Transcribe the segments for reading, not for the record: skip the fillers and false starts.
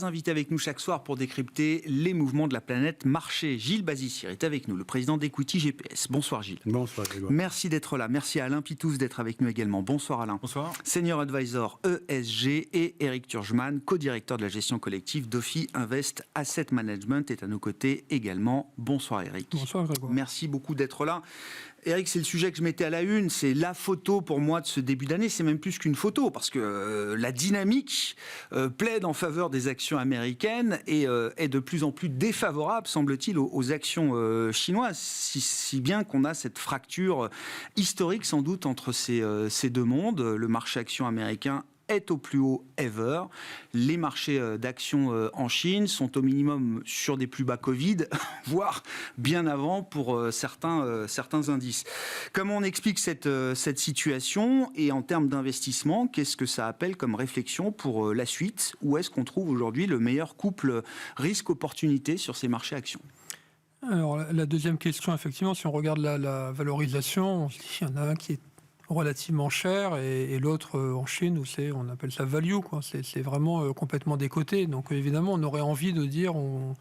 3 invités avec nous chaque soir pour décrypter les mouvements de la planète marché. Gilles Bazicyr est avec nous, le président d'Equity GPS. Bonsoir Gilles. Bonsoir Grégoire. Merci d'être là. Merci à Alain Pitous d'être avec nous également. Bonsoir Alain. Bonsoir. Senior Advisor ESG et Eric Turgeman, co-directeur de la gestion collective d'Ophi Invest Asset Management, est à nos côtés également. Bonsoir Eric. Bonsoir Grégoire. Merci beaucoup d'être là. Eric, c'est le sujet que je mettais à la une, c'est la photo pour moi de ce début d'année, c'est même plus qu'une photo, parce que la dynamique plaide en faveur des actions américaines et est de plus en plus défavorable, semble-t-il, aux actions chinoises, si bien qu'on a cette fracture historique sans doute entre ces deux mondes. Le marché action américain est au plus haut ever. Les marchés d'actions en Chine sont au minimum sur des plus bas Covid, voire bien avant pour certains indices. Comment on explique cette situation et en termes d'investissement, qu'est-ce que ça appelle comme réflexion pour la suite? Où est-ce qu'on trouve aujourd'hui le meilleur couple risque-opportunité sur ces marchés actions? Alors la deuxième question, effectivement, si on regarde la valorisation, on se dit qu'il y en a un qui est relativement cher et l'autre en Chine où on appelle ça value, quoi. C'est vraiment complètement décoté. Donc évidemment on aurait envie de dire on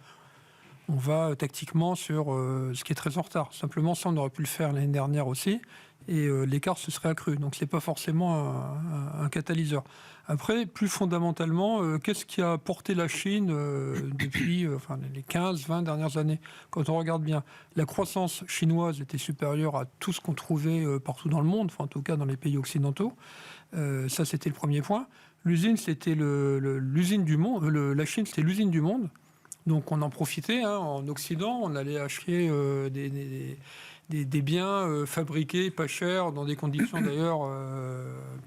va tactiquement sur ce qui est très en retard. Simplement ça on aurait pu le faire l'année dernière aussi et l'écart se serait accru. Donc c'est pas forcément un catalyseur. Après, plus fondamentalement, qu'est-ce qui a porté la Chine depuis les 15-20 dernières années? Quand on regarde bien, la croissance chinoise était supérieure à tout ce qu'on trouvait partout dans le monde, en tout cas dans les pays occidentaux. Ça, c'était le premier point. L'usine, c'était l'usine du monde. La Chine, c'était l'usine du monde. Donc on en profitait en Occident, on allait acheter des biens fabriqués pas chers, dans des conditions d'ailleurs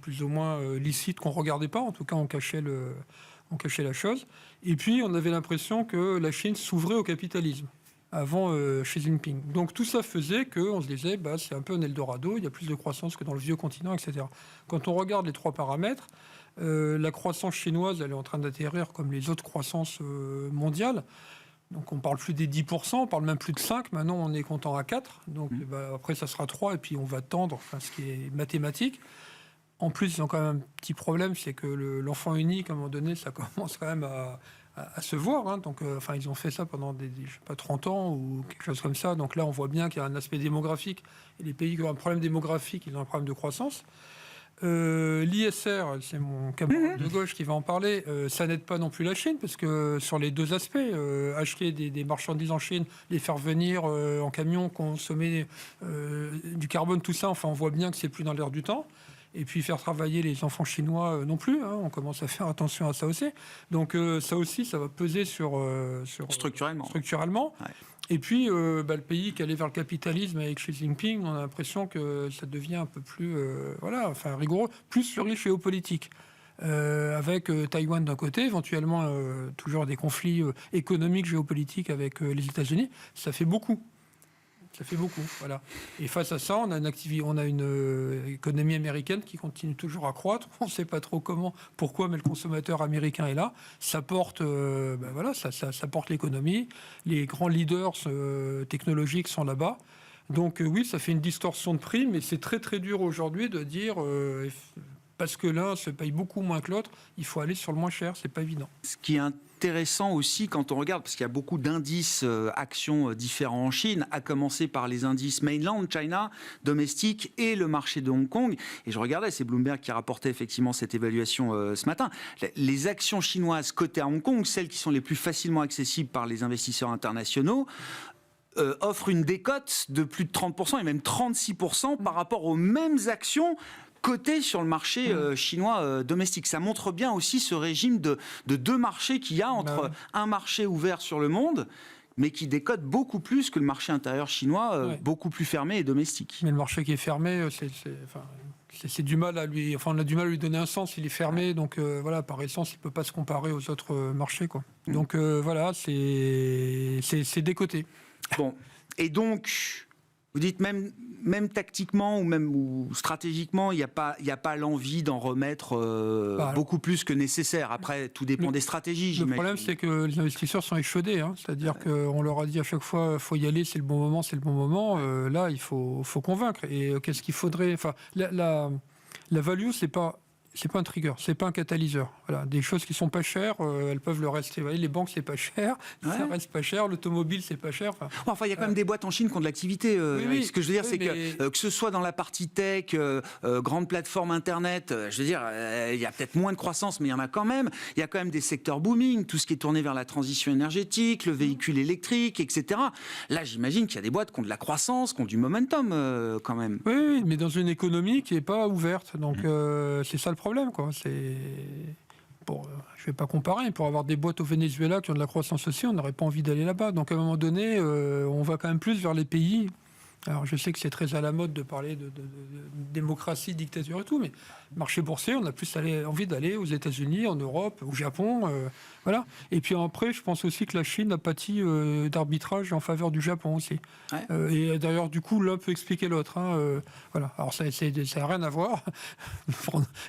plus ou moins licites qu'on ne regardait pas, en tout cas on cachait la chose. Et puis on avait l'impression que la Chine s'ouvrait au capitalisme avant Xi Jinping. Donc tout ça faisait qu'on se disait c'est un peu un Eldorado, il y a plus de croissance que dans le vieux continent, etc. Quand on regarde les trois paramètres, la croissance chinoise, elle est en train d'atterrir comme les autres croissances mondiales. Donc on ne parle plus des 10%, on parle même plus de 5%. Maintenant, on est content à 4%. Donc après, ça sera 3%, et puis on va tendre, ce qui est mathématique. En plus, ils ont quand même un petit problème, c'est que l'enfant unique, à un moment donné, ça commence quand même à se voir. Donc, ils ont fait ça pendant 30 ans ou quelque chose comme ça. Donc là, on voit bien qu'il y a un aspect démographique. Et les pays qui ont un problème démographique, ils ont un problème de croissance. L'ISR, c'est mon camarade de gauche qui va en parler, ça n'aide pas non plus la Chine, parce que sur les deux aspects, acheter des marchandises en Chine, les faire venir en camion, consommer du carbone, tout ça, on voit bien que c'est plus dans l'air du temps. Et puis faire travailler les enfants chinois non plus, on commence à faire attention à ça aussi. Donc ça aussi, ça va peser sur structurellement. Ouais. Et puis le pays qui allait vers le capitalisme avec Xi Jinping, on a l'impression que ça devient un peu plus rigoureux, plus le risque géopolitique. Avec Taïwan d'un côté, éventuellement toujours des conflits économiques, géopolitiques avec les États-Unis, ça fait beaucoup. Voilà. Et face à ça, on a une économie américaine qui continue toujours à croître. On ne sait pas trop comment, pourquoi, mais le consommateur américain est là. Ça porte, ça porte l'économie. Les grands leaders technologiques sont là-bas. Donc oui, ça fait une distorsion de prix, mais c'est très très dur aujourd'hui de dire parce que l'un se paye beaucoup moins que l'autre, il faut aller sur le moins cher. C'est pas évident. Ce qui est intéressant aussi quand on regarde, parce qu'il y a beaucoup d'indices actions différents en Chine, à commencer par les indices Mainland China, domestique et le marché de Hong Kong. Et je regardais, c'est Bloomberg qui rapportait effectivement cette évaluation ce matin. Les actions chinoises cotées à Hong Kong, celles qui sont les plus facilement accessibles par les investisseurs internationaux, offrent une décote de plus de 30% et même 36% par rapport aux mêmes actions cotées sur le marché chinois domestique. Ça montre bien aussi ce régime de deux marchés qu'il y a entre un marché ouvert sur le monde, mais qui décote beaucoup plus que le marché intérieur chinois, beaucoup plus fermé et domestique. Mais le marché qui est fermé, c'est du mal à lui... on a du mal à lui donner un sens, il est fermé, donc par essence, il ne peut pas se comparer aux autres marchés, quoi. Donc c'est décoté. Bon, et donc... Vous dites même tactiquement ou stratégiquement, il n'y a pas l'envie d'en remettre beaucoup plus que nécessaire. Après, tout dépend des stratégies. Le problème, c'est que les investisseurs sont échaudés. C'est-à-dire qu'on leur a dit à chaque fois, il faut y aller, c'est le bon moment. Là, il faut convaincre. Et qu'est-ce qu'il faudrait... La value, c'est pas c'est pas un trigger, c'est pas un catalyseur. Voilà, des choses qui sont pas chères, elles peuvent le rester. Vous voyez, les banques, c'est pas cher, ça reste pas cher. L'automobile, c'est pas cher. Enfin, il y a quand même des boîtes en Chine qui ont de l'activité. Oui. Ce que je veux dire, c'est que ce soit dans la partie tech, grande plateforme Internet, je veux dire, il y a peut-être moins de croissance, mais il y en a quand même. Il y a quand même des secteurs booming, tout ce qui est tourné vers la transition énergétique, le véhicule électrique, etc. Là, j'imagine qu'il y a des boîtes qui ont de la croissance, qui ont du momentum quand même. Oui, mais dans une économie qui n'est pas ouverte. Donc, c'est ça le problème, quoi. Je ne vais pas comparer, mais pour avoir des boîtes au Venezuela qui ont de la croissance aussi, on n'aurait pas envie d'aller là-bas. Donc, à un moment donné, on va quand même plus vers les pays. Alors, je sais que c'est très à la mode de parler de démocratie, dictature et tout, mais marché boursier, on a plus envie d'aller aux États-Unis, en Europe, au Japon, voilà. Et puis après, je pense aussi que la Chine a pâti d'arbitrage en faveur du Japon aussi. Ouais. Et d'ailleurs, du coup, l'un peut expliquer l'autre. Voilà. Alors, ça n'a rien à voir.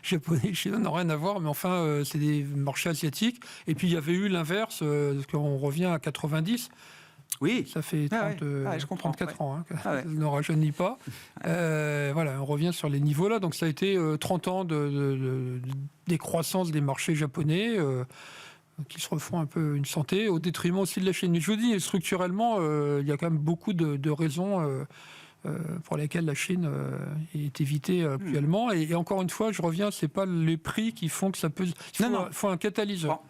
Japonais et Chinois n'ont rien à voir, mais enfin, c'est des marchés asiatiques. Et puis, il y avait eu l'inverse, quand on revient à 90. Oui, ça fait 34 ans, hein, ça ne rajeunit pas. Voilà, on revient sur les niveaux-là. Donc ça a été 30 ans des croissances des marchés japonais qui se refont un peu une santé, au détriment aussi de la Chine. Mais je vous dis, structurellement, il y a quand même beaucoup de raisons pour lesquelles la Chine est évitée actuellement. Et encore une fois, je reviens, ce n'est pas les prix qui font que ça peut... Il faut un catalyseur.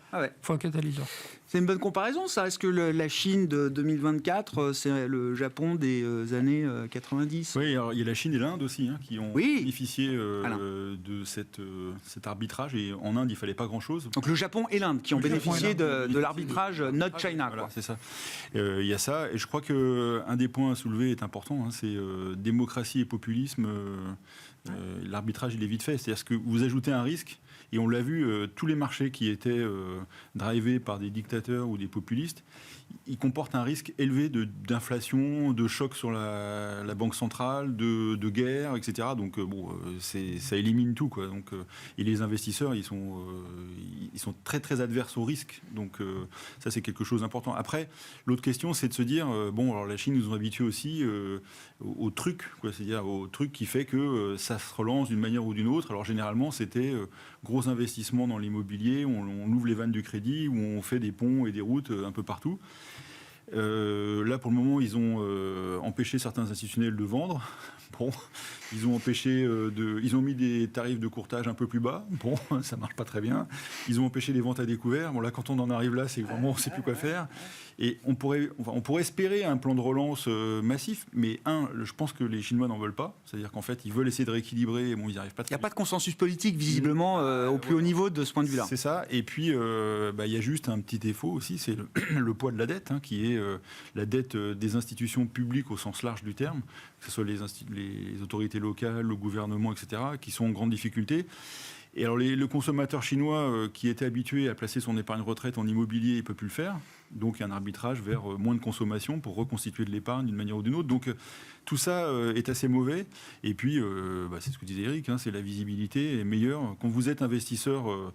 Faut un catalyseur. C'est une bonne comparaison, ça. Est-ce que la Chine de 2024, c'est le Japon des années 90 ? Oui, alors il y a la Chine et l'Inde aussi qui ont bénéficié de cet arbitrage. Et en Inde, il ne fallait pas grand-chose. Donc le Japon et l'Inde qui ont bénéficié de l'arbitrage Not China. Voilà, c'est ça. Il y a ça. Et je crois qu'un des points à soulever est important. C'est démocratie et populisme. L'arbitrage, il est vite fait. C'est-à-dire que vous ajoutez un risque. Et on l'a vu, tous les marchés qui étaient drivés par des dictateurs ou des populistes, ils comportent un risque élevé d'inflation, de choc sur la banque centrale, de guerre, etc. Donc ça élimine tout, quoi. Donc, et les investisseurs, ils sont très très adverses au risque. Donc ça, c'est quelque chose d'important. Après, l'autre question, c'est de se dire, alors la Chine nous ont habitués aussi au truc, quoi. C'est-à-dire au truc qui fait que ça se relance d'une manière ou d'une autre. Alors généralement, c'était gros investissements dans l'immobilier, on ouvre les vannes du crédit, où on fait des ponts et des routes un peu partout. Là, pour le moment, ils ont empêché certains institutionnels de vendre. Bon, ils ont empêché ils ont mis des tarifs de courtage un peu plus bas. Bon, ça marche pas très bien. Ils ont empêché les ventes à découvert. Bon, là, quand on en arrive là, c'est vraiment on sait plus quoi faire. Et on pourrait espérer un plan de relance massif, mais je pense que les Chinois n'en veulent pas. C'est-à-dire qu'en fait, ils veulent essayer de rééquilibrer, et bon, ils n'y arrivent pas. Il n'y a pas de consensus politique, visiblement, au plus haut niveau de ce point de vue-là. C'est ça. Et puis, il y a juste un petit défaut aussi, c'est le poids de la dette, qui est la dette des institutions publiques au sens large du terme, que ce soit les autorités locales, le gouvernement, etc., qui sont en grande difficulté. Et alors, le consommateur chinois qui était habitué à placer son épargne retraite en immobilier, il ne peut plus le faire. Donc, il y a un arbitrage vers moins de consommation pour reconstituer de l'épargne d'une manière ou d'une autre. Donc, tout ça est assez mauvais. Et puis, c'est ce que disait Eric, c'est la visibilité est meilleure. Quand vous êtes investisseur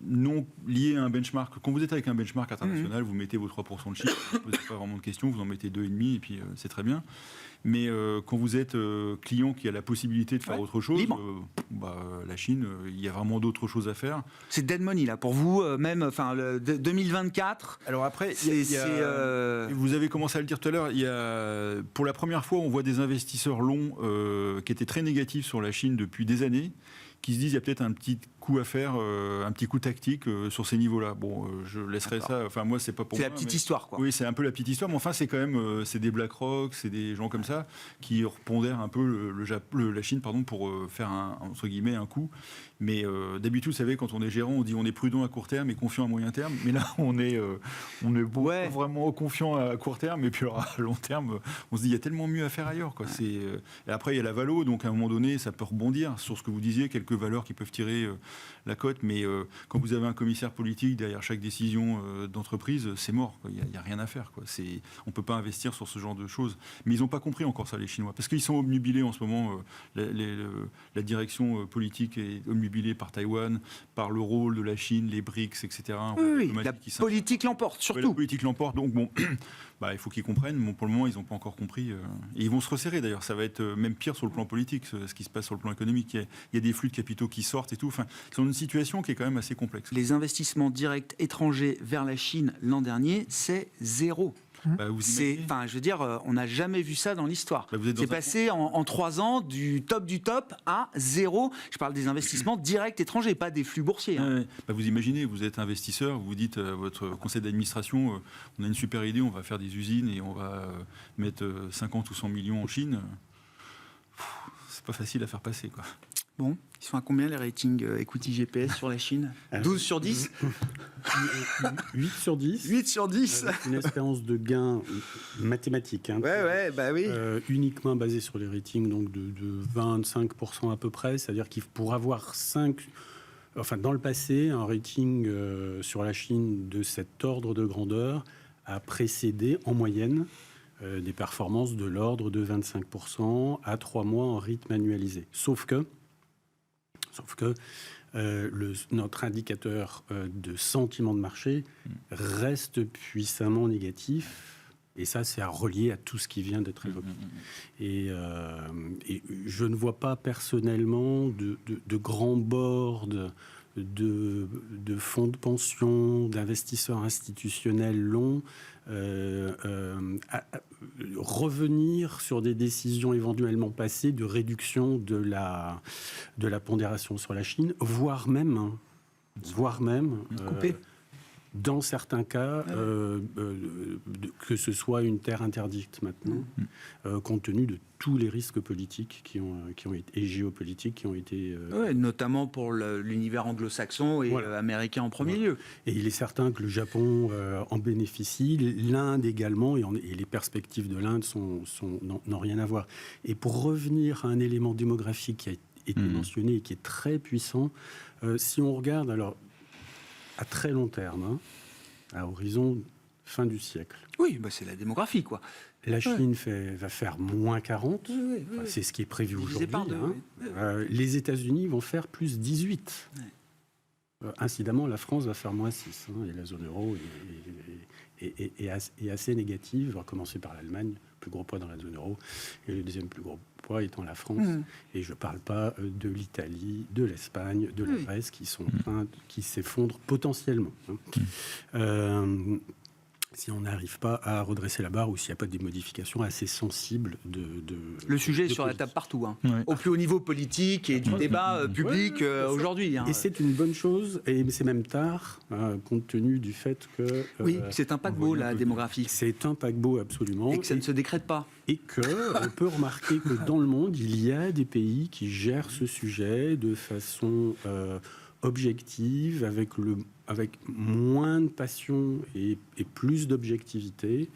non lié à un benchmark, quand vous êtes avec un benchmark international, vous mettez vos 3% de chiffre, vous ne posez pas vraiment de questions, vous en mettez 2,5 et puis c'est très bien. Mais quand vous êtes client qui a la possibilité de faire autre chose, la Chine, il y a vraiment d'autres choses à faire. C'est dead money là pour vous, même 2024. Alors après, vous avez commencé à le dire tout à l'heure, pour la première fois, on voit des investisseurs longs qui étaient très négatifs sur la Chine depuis des années, qui se disent il y a peut-être un petit coup à faire, un petit coup tactique sur ces niveaux-là. Bon, je laisserai ça. Enfin, moi, c'est pas pour moi. C'est la petite histoire, quoi. Oui, c'est un peu la petite histoire, mais enfin, c'est quand même, c'est des BlackRock, c'est des gens comme ça qui repondèrent un peu la Chine, pour faire entre guillemets un coup. Mais d'habitude, vous savez, quand on est gérant, on dit on est prudent à court terme et confiant à moyen terme. Mais là, on est vraiment confiant à court terme, et puis alors, à long terme, on se dit il y a tellement mieux à faire ailleurs, quoi. Et après, il y a la valo, donc à un moment donné, ça peut rebondir sur ce que vous disiez, quelques valeurs qui peuvent tirer la cote, mais quand vous avez un commissaire politique derrière chaque décision d'entreprise, c'est mort, quoi. Il n'y a rien à faire, quoi. On ne peut pas investir sur ce genre de choses. Mais ils n'ont pas compris encore ça, les Chinois, parce qu'ils sont obnubilés en ce moment. La direction politique est obnubilée par Taïwan, par le rôle de la Chine, les BRICS, etc. Oui, la politique l'emporte, surtout. La politique l'emporte, donc bon, il faut qu'ils comprennent. Bon, pour le moment, ils n'ont pas encore compris. Et ils vont se resserrer d'ailleurs. Ça va être même pire sur le plan politique, ce qui se passe sur le plan économique. Il y a des flux de capitaux qui sortent et tout. Enfin, c'est une situation qui est quand même assez complexe. Les investissements directs étrangers vers la Chine l'an dernier, c'est 0. Je veux dire, on n'a jamais vu ça dans l'histoire. C'est passé en 3 ans du top à 0. Je parle des investissements directs étrangers, pas des flux boursiers. Vous imaginez, vous êtes investisseur, vous dites à votre conseil d'administration, on a une super idée, on va faire des usines et on va mettre 50 ou 100 millions en Chine. C'est pas facile à faire passer, quoi. Bon, ils sont à combien les ratings equity GPS sur la Chine ? 12 sur 10 8 sur 10. 8 sur 10 Avec une espérance de gain mathématique. Oui. Uniquement basée sur les ratings donc de 25% à peu près. C'est-à-dire qu'il pour avoir dans le passé, un rating sur la Chine de cet ordre de grandeur a précédé en moyenne des performances de l'ordre de 25% à 3 mois en rythme annualisé. Sauf que notre indicateur de sentiment de marché reste puissamment négatif. Et ça, c'est à relier à tout ce qui vient d'être évoqué. Et je ne vois pas personnellement de grands boards, de fonds de pension, d'investisseurs institutionnels longs revenir sur des décisions éventuellement passées de réduction de la pondération sur la Chine, voire même dans certains cas, que ce soit une terre interdite maintenant, compte tenu de tous les risques politiques qui ont été, et géopolitiques qui ont été... notamment pour l'univers anglo-saxon et américain en premier lieu. Et il est certain que le Japon en bénéficie, l'Inde également, et les perspectives de l'Inde n'ont rien à voir. Et pour revenir à un élément démographique qui a été mentionné et qui est très puissant, si on regarde alors à très long terme, à horizon fin du siècle. Oui, c'est la démographie, quoi. La Chine va faire moins 40, c'est ce qui est prévu aujourd'hui. Les États-Unis vont faire plus 18. Incidemment, la France va faire moins 6. Et la zone euro est assez négative. On va commencer par l'Allemagne, plus gros poids dans la zone euro, et le deuxième plus gros poids étant la France. Et je ne parle pas de l'Italie, de l'Espagne, de la Grèce, qui s'effondrent potentiellement. Si on n'arrive pas à redresser la barre ou s'il n'y a pas des modifications assez sensibles Le sujet est sur la table partout, au plus haut niveau politique et du débat public aujourd'hui. Et c'est une bonne chose, et c'est même tard, compte tenu du fait que... c'est un paquebot, la démographie. C'est un paquebot, absolument. Et que ça ne se décrète pas. Et qu'on peut remarquer que dans le monde, il y a des pays qui gèrent ce sujet de façon... objective, avec moins de passion et plus d'objectivité.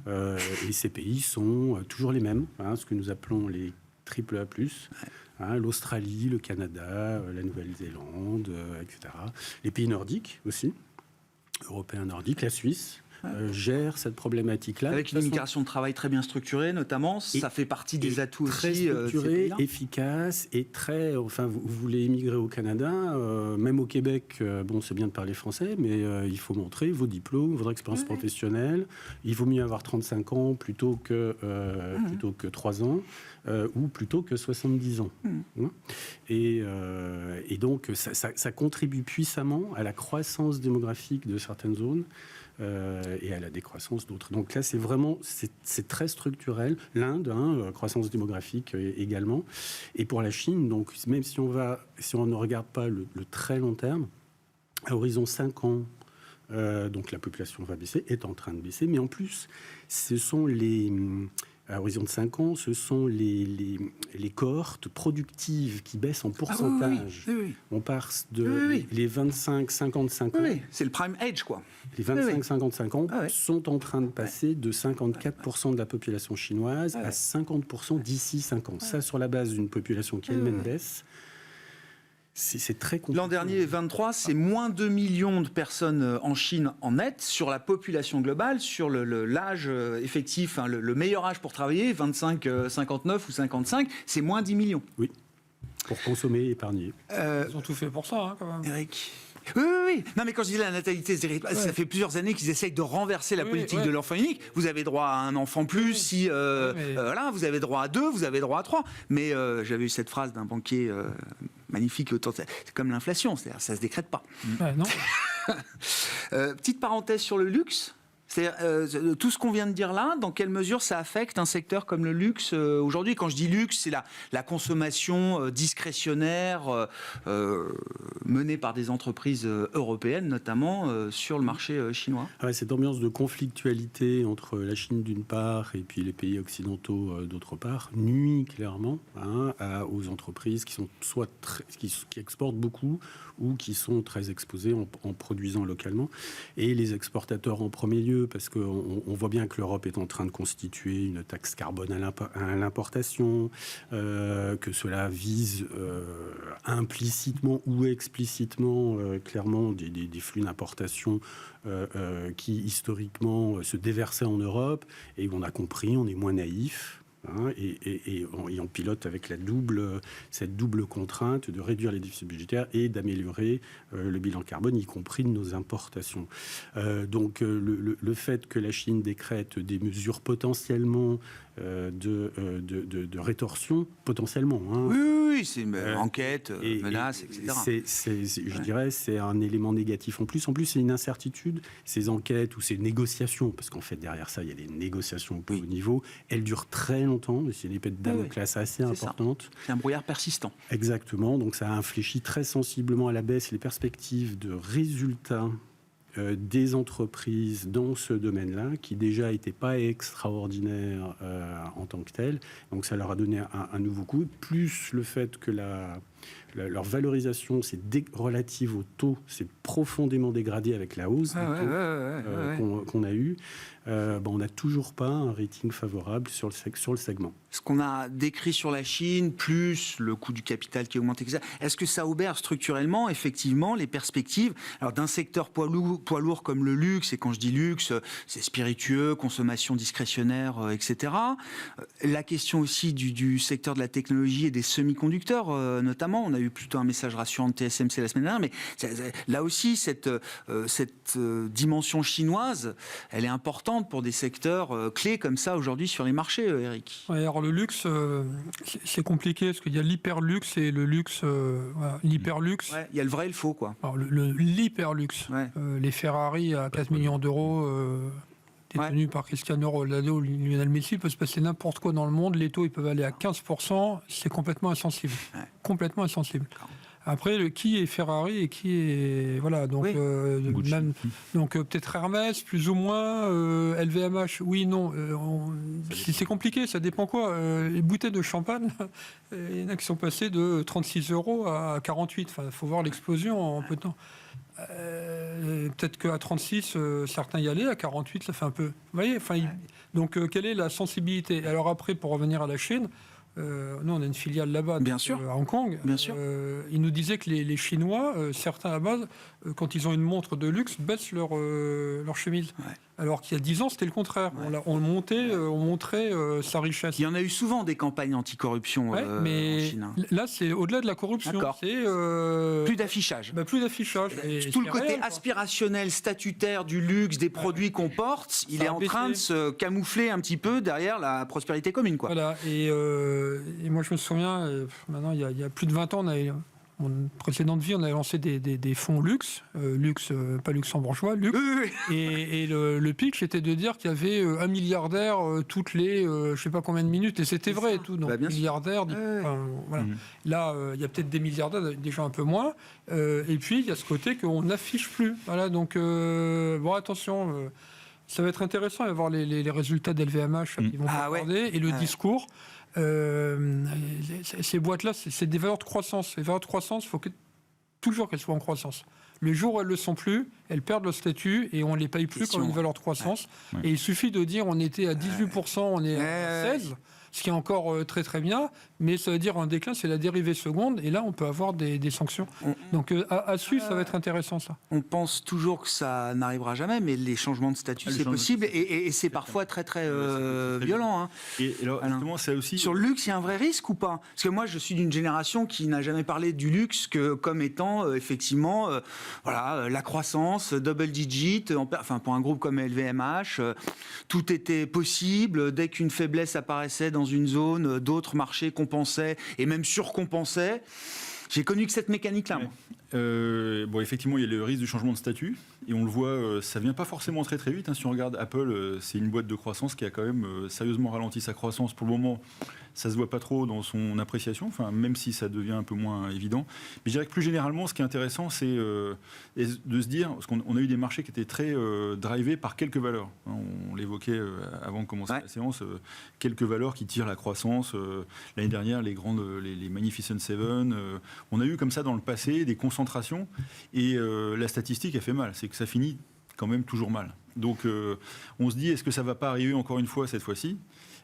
Et ces pays sont toujours les mêmes, ce que nous appelons les AAA+, l'Australie, le Canada, la Nouvelle-Zélande, etc. Les pays nordiques aussi, européens nordiques, la Suisse, gère cette problématique-là. Avec une migration de travail très bien structurée, notamment, ça fait partie des atouts très aussi. Très structurée, efficace et très... Enfin, vous voulez immigrer au Canada, même au Québec, c'est bien de parler français, mais il faut montrer vos diplômes, votre expérience professionnelle. Il vaut mieux avoir 35 ans plutôt que 3 ans. Ou plutôt que 70 ans. Et donc, ça contribue puissamment à la croissance démographique de certaines zones et à la décroissance d'autres. Donc là, c'est très structurel. L'Inde, croissance démographique également. Et pour la Chine, donc, même si on ne regarde pas le très long terme, à horizon 5 ans, donc la population va baisser, est en train de baisser, mais en plus, ce sont à horizon de 5 ans, ce sont les cohortes productives qui baissent en pourcentage. On passe de les 25-55 ans. C'est le prime age, quoi. Les 25-55 ans sont en train de passer de 54% de la population chinoise à 50% d'ici 5 ans. Ça, sur la base d'une population qui elle-même baisse. C'est très compliqué. L'an dernier, 23, c'est moins 2 millions de personnes en Chine en net sur la population globale, sur l'âge effectif, le meilleur âge pour travailler, 25, 59 ou 55, c'est moins 10 millions. Oui, pour consommer et épargner. Ils ont tout fait pour ça, quand même. Eric, Oui. Non, mais quand je dis la natalité, ça fait plusieurs années qu'ils essayent de renverser la politique de l'enfant unique. Vous avez droit à un enfant plus si voilà, vous avez droit à 2, vous avez droit à 3. Mais j'avais eu cette phrase d'un banquier magnifique autour de ça. C'est comme l'inflation, c'est-à-dire ça se décrète pas. Non. Petite parenthèse sur le luxe. C'est-à-dire, tout ce qu'on vient de dire là, dans quelle mesure ça affecte un secteur comme le luxe aujourd'hui? Quand je dis luxe, c'est la consommation discrétionnaire menée par des entreprises européennes, notamment sur le marché chinois. Cette ambiance de conflictualité entre la Chine d'une part et puis les pays occidentaux d'autre part nuit clairement aux entreprises qui sont qui exportent beaucoup ou qui sont très exposées en produisant localement. Et les exportateurs en premier lieu, parce qu'on voit bien que l'Europe est en train de constituer une taxe carbone à l'importation, que cela vise implicitement ou explicitement clairement des flux d'importation qui historiquement se déversaient en Europe, et on a compris, on est moins naïf. Et on pilote avec cette double contrainte de réduire les déficits budgétaires et d'améliorer le bilan carbone, y compris de nos importations. Donc le fait que la Chine décrète des mesures potentiellement de rétorsion, potentiellement. Oui, c'est une enquête, menace, etc. Je dirais c'est un élément négatif en plus. En plus, c'est une incertitude. Ces enquêtes ou ces négociations, parce qu'en fait, derrière ça, il y a des négociations au plus haut niveau, elles durent très longtemps. C'est une épée de Damoclès assez importante. C'est un brouillard persistant. Exactement. Donc, ça a infléchi très sensiblement à la baisse les perspectives de résultats des entreprises dans ce domaine-là, qui déjà n'étaient pas extraordinaires en tant que telles. Donc ça leur a donné un nouveau coup, plus le fait que leur valorisation relative au taux s'est profondément dégradée avec la hausse qu'on a eue. On n'a toujours pas un rating favorable sur le segment. Ce qu'on a décrit sur la Chine, plus le coût du capital qui augmente, etc., est-ce que ça obère structurellement, effectivement, les perspectives d'un secteur poids lourd comme le luxe? Et quand je dis luxe, c'est spiritueux, consommation discrétionnaire, etc. La question aussi du secteur de la technologie et des semi-conducteurs, notamment. On a eu plutôt un message rassurant de TSMC la semaine dernière, mais là aussi, cette dimension chinoise, elle est importante pour des secteurs clés comme ça aujourd'hui sur les marchés, Eric. Alors le luxe, c'est compliqué parce qu'il y a l'hyperluxe et le luxe. L'hyperluxe. Il y a le vrai et le faux, quoi. Alors l'hyperluxe, les Ferrari à 4 millions d'euros détenus par Cristiano Ronaldo ou Lionel Messi, il peut se passer n'importe quoi dans le monde. Les taux, ils peuvent aller à 15%. C'est complètement insensible. Complètement insensible. Après, qui est Ferrari et qui est... Voilà, donc, donc peut-être Hermès, plus ou moins, LVMH, oui, non. C'est compliqué, ça dépend quoi. Les bouteilles de champagne, il y en a qui sont passées de 36 € à 48. Il faut voir l'explosion en peu de temps. Peut-être qu'à 36, certains y allaient, à 48, ça fait un peu... Vous voyez, donc quelle est la sensibilité? Alors après, pour revenir à la Chine... nous, on a une filiale là-bas, à Hong Kong. Bien sûr. Ils nous disaient que les Chinois, certains à base, quand ils ont une montre de luxe, baissent leur chemise. Alors qu'il y a 10 ans, c'était le contraire. On montrait sa richesse. Il y en a eu souvent des campagnes anticorruption mais en Chine. Là, c'est au-delà de la corruption. C'est plus d'affichage. Plus d'affichage. Tout le côté aspirationnel, statutaire du luxe, des produits qu'on porte, il est en train de se camoufler un petit peu derrière la prospérité commune, quoi. Voilà. Et moi, je me souviens, maintenant, il y a plus de 20 ans, mon précédente vie, on avait lancé des fonds luxe, pas luxembourgeois, luxe. Oui. Et le pitch était de dire qu'il y avait un milliardaire toutes les je ne sais pas combien de minutes, et c'était vrai et tout. Donc, milliardaire, voilà. Là, il y a peut-être des milliardaires, déjà un peu moins. Et puis, il y a ce côté qu'on n'affiche plus. Voilà, donc, attention. Ça va être intéressant de voir les résultats d'LVMH qui vont regarder, et le discours. Ces boîtes-là, c'est des valeurs de croissance. Les valeurs de croissance, il faut toujours qu'elles soient en croissance. Le jour où elles ne le sont plus, elles perdent le statut et on ne les paye plus comme une valeur de croissance. Et il suffit de dire on était à 18%, on est à 16%. ce qui est encore très très bien, mais ça veut dire un déclin, c'est la dérivée seconde, et là on peut avoir des sanctions. Donc à suivre, ça va être intéressant ça. On pense toujours que ça n'arrivera jamais, mais les changements de statut, c'est possible, et c'est parfois très très violent. Hein. Et alors, justement, c'est aussi... Sur le luxe, il y a un vrai risque ou pas? Parce que moi, je suis d'une génération qui n'a jamais parlé du luxe comme étant effectivement la croissance, double digit, enfin pour un groupe comme LVMH, tout était possible. Dès qu'une faiblesse apparaissait dans une zone, d'autres marchés compensaient et même surcompensaient. J'ai connu que cette mécanique-là. Ouais. Bon, effectivement, il y a le risque du changement de statut. Et on le voit, ça vient pas forcément très très vite. Hein. Si on regarde Apple, c'est une boîte de croissance qui a quand même sérieusement ralenti sa croissance. Pour le moment, ça se voit pas trop dans son appréciation, enfin, même si ça devient un peu moins évident. Mais je dirais que plus généralement, ce qui est intéressant, c'est de se dire, parce qu'on a eu des marchés qui étaient très drivés par quelques valeurs. Hein, on l'évoquait avant de commencer la séance, quelques valeurs qui tirent la croissance. L'année dernière, les Magnificent Seven. On a eu comme ça dans le passé des concentrations. Et la statistique a fait mal. C'est que ça finit quand même toujours mal. Donc on se dit, est-ce que ça ne va pas arriver encore une fois cette fois-ci ?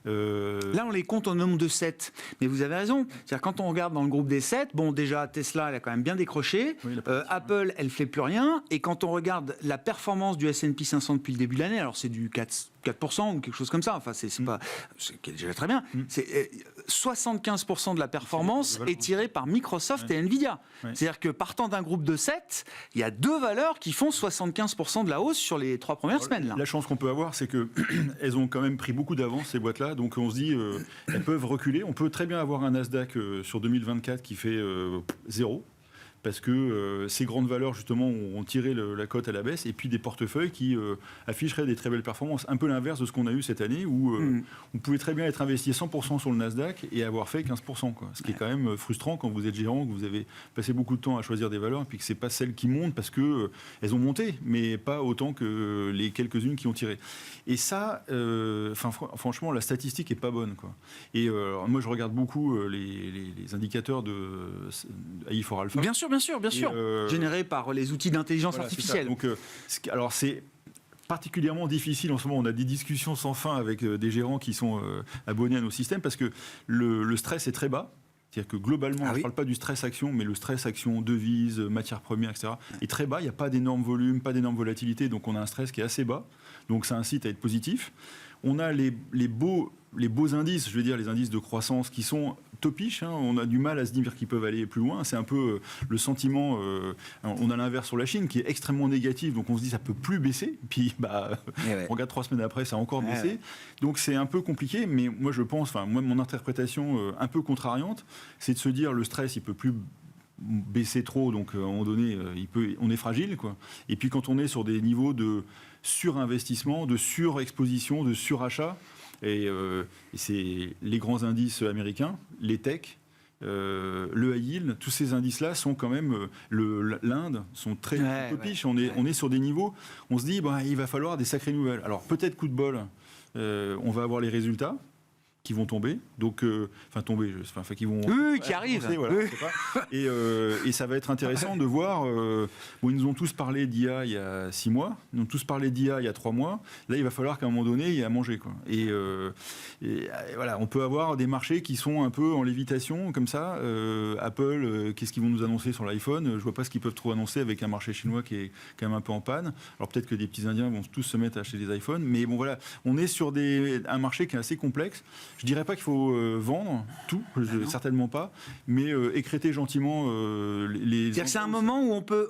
Là, on les compte au nombre de 7. Mais vous avez raison. C'est-à-dire, quand on regarde dans le groupe des 7, bon, déjà, Tesla, elle a quand même bien décroché. Oui, Apple, elle ne fait plus rien. Et quand on regarde la performance du S&P 500 depuis le début de l'année, alors c'est du 4% ou quelque chose comme ça. Enfin, c'est déjà très bien. C'est 75% de la performance est tirée par Microsoft et Nvidia. Ouais. C'est-à-dire que partant d'un groupe de 7, il y a deux valeurs qui font 75% de la hausse sur les 3 premières semaines. Là. La chance qu'on peut avoir, c'est qu'elles ont quand même pris beaucoup d'avance, ces boîtes-là. Donc on se dit, elles peuvent reculer. On peut très bien avoir un Nasdaq sur 2024 qui fait 0. Parce que ces grandes valeurs, justement, ont tiré la cote à la baisse, et puis des portefeuilles qui afficheraient des très belles performances. Un peu l'inverse de ce qu'on a eu cette année, où on pouvait très bien être investi 100% sur le Nasdaq et avoir fait 15%. Quoi. Ce qui est quand même frustrant quand vous êtes gérant, que vous avez passé beaucoup de temps à choisir des valeurs, et puis que ce n'est pas celles qui montent parce qu'elles ont monté, mais pas autant que les quelques-unes qui ont tiré. Et ça, franchement, la statistique n'est pas bonne. Quoi. Et moi, je regarde beaucoup les indicateurs de AI4Alpha. Bien sûr. Généré par les outils d'intelligence artificielle. Donc, alors c'est particulièrement difficile en ce moment. On a des discussions sans fin avec des gérants qui sont abonnés à nos systèmes parce que le stress est très bas. C'est-à-dire que globalement, je ne parle pas du stress action, mais le stress action, devises, matières premières, etc. est très bas. Il n'y a pas d'énorme volume, pas d'énorme volatilité. Donc on a un stress qui est assez bas. Donc ça incite à être positif. On a les beaux indices, je veux dire les indices de croissance qui sont topiches. Hein. On a du mal à se dire qu'ils peuvent aller plus loin. C'est un peu le sentiment. On a l'inverse sur la Chine qui est extrêmement négatif. Donc on se dit ça peut plus baisser. Puis on regarde 3 semaines après, ça a encore baissé. Ouais. Donc c'est un peu compliqué. Mais moi je pense, mon interprétation un peu contrariante, c'est de se dire le stress il peut plus baisser trop. Donc à un moment donné, on est fragile, quoi. Et puis quand on est sur des niveaux de surinvestissement, de surexposition, de surachat. Et c'est les grands indices américains, les techs, le high yield, tous ces indices-là sont quand même, l'Inde, sont très topiches. On est sur des niveaux, on se dit, il va falloir des sacrées nouvelles. Alors peut-être coup de bol, on va avoir les résultats qui vont tomber, donc qui vont qui arrivent, voilà, et ça va être intéressant de voir. Ils nous ont tous parlé d'IA il y a 6 mois, ils nous ont tous parlé d'IA il y a 3 mois. Là, il va falloir qu'à un moment donné, il y ait à manger, quoi. Et voilà, on peut avoir des marchés qui sont un peu en lévitation comme ça. Apple, qu'est-ce qu'ils vont nous annoncer sur l'iPhone ? Je vois pas ce qu'ils peuvent trop annoncer avec un marché chinois qui est quand même un peu en panne. Alors peut-être que des petits Indiens vont tous se mettre à acheter des iPhones, mais bon voilà, on est sur un marché qui est assez complexe. Je dirais pas qu'il faut vendre tout, certainement pas, mais écréter gentiment les... C'est-à-dire que c'est un moment où on peut...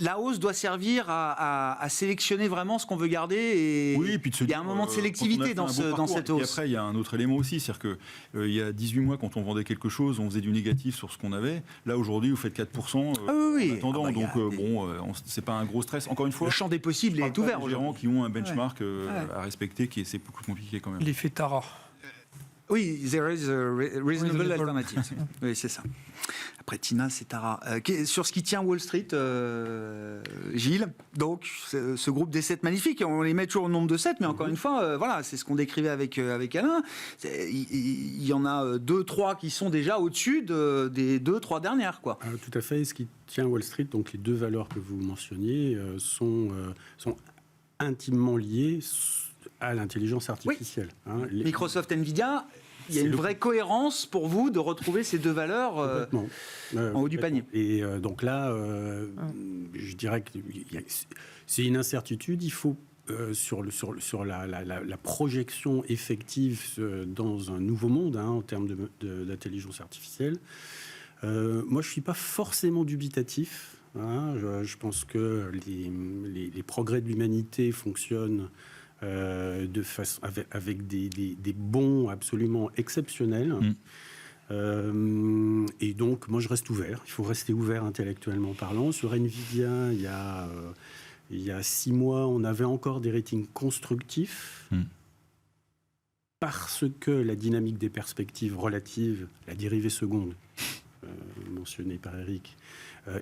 la hausse doit servir à sélectionner vraiment ce qu'on veut garder. Et oui, et puis de se dire, il y a un moment de sélectivité dans cette hausse. Et après, il y a un autre élément aussi, c'est-à-dire qu'il y a 18 mois, quand on vendait quelque chose, on faisait du négatif sur ce qu'on avait. Là, aujourd'hui, vous faites 4% en attendant. C'est pas un gros stress. Encore une fois, le champ des possibles est ouvert. Les gérants qui ont un benchmark à respecter, c'est beaucoup plus compliqué quand même. L'effet Tara. Oui, there is a reasonable alternative. Oui, c'est ça. Après, Tina, c'est Tara. Sur ce qui tient Wall Street, Gilles, donc, ce groupe des 7 magnifiques, on les met toujours au nombre de 7, mais encore une fois, voilà, c'est ce qu'on décrivait avec Alain. Il y en a 2-3 qui sont déjà au-dessus des 2-3 dernières, quoi. Tout à fait. Ce qui tient Wall Street, donc les 2 valeurs que vous mentionniez, sont intimement liées à l'intelligence artificielle. Oui. Microsoft, Nvidia, Il y a une vraie cohérence pour vous de retrouver ces deux valeurs Complètement. en haut du panier. Et donc là, je dirais que c'est une incertitude. Il faut sur la projection effective dans un nouveau monde en termes d'intelligence artificielle. Moi, je ne suis pas forcément dubitatif. Je pense que les progrès de l'humanité fonctionnent de façon, avec des bons absolument exceptionnels. Et donc, moi, je reste ouvert. Il faut rester ouvert intellectuellement parlant. Sur NVIDIA, il y a 6 mois, on avait encore des ratings constructifs parce que la dynamique des perspectives relatives, la dérivée seconde, mentionnée par Eric,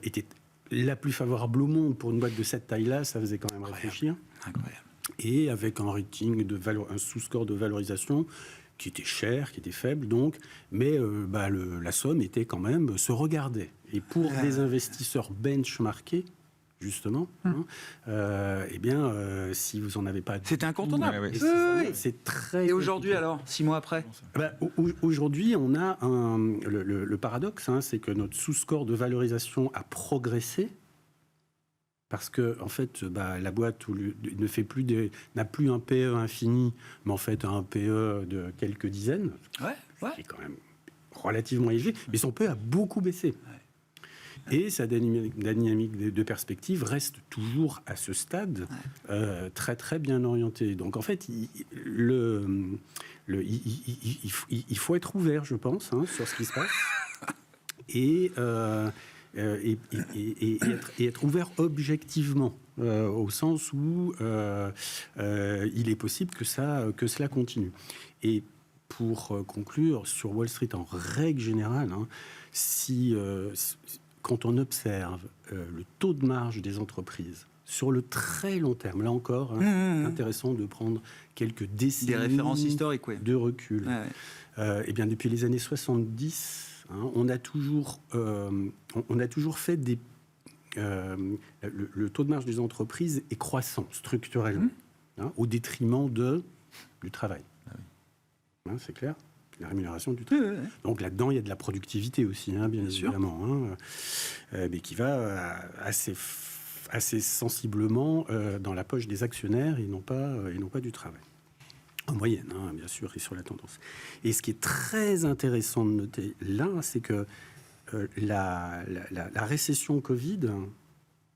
était la plus favorable au monde pour une boîte de cette taille-là. Ça faisait quand même réfléchir. Incroyable. Et avec un rating un sous-score de valorisation qui était cher, qui était faible, donc, mais la somme était quand même se regardait. Et pour des investisseurs benchmarkés, justement, si vous en avez pas, C'était incontournable. Ouais. C'est très. Et aujourd'hui alors, 6 mois après? Aujourd'hui, on a le paradoxe, c'est que notre sous-score de valorisation a progressé. Parce que en fait, la boîte n'a plus un PE infini, mais en fait un PE de quelques dizaines, qui est quand même relativement élevé, mais son PE a beaucoup baissé. Et sa dynamique de perspective reste toujours à ce stade très très bien orientée. Donc en fait, il faut être ouvert, je pense, sur ce qui se passe. Et être ouvert objectivement, au sens où il est possible que cela continue. Et pour conclure, sur Wall Street, en règle générale, quand on observe le taux de marge des entreprises sur le très long terme, là encore, intéressant de prendre quelques décennies des références historiques, de recul. Et bien, depuis les années 70, on a toujours fait le taux de marge des entreprises est croissant structurellement, au détriment du travail. C'est clair, la rémunération du travail. Donc là-dedans, il y a de la productivité aussi, bien évidemment, mais qui va assez sensiblement dans la poche des actionnaires et non pas du travail. En moyenne, bien sûr, et sur la tendance. Et ce qui est très intéressant de noter là, c'est que la récession Covid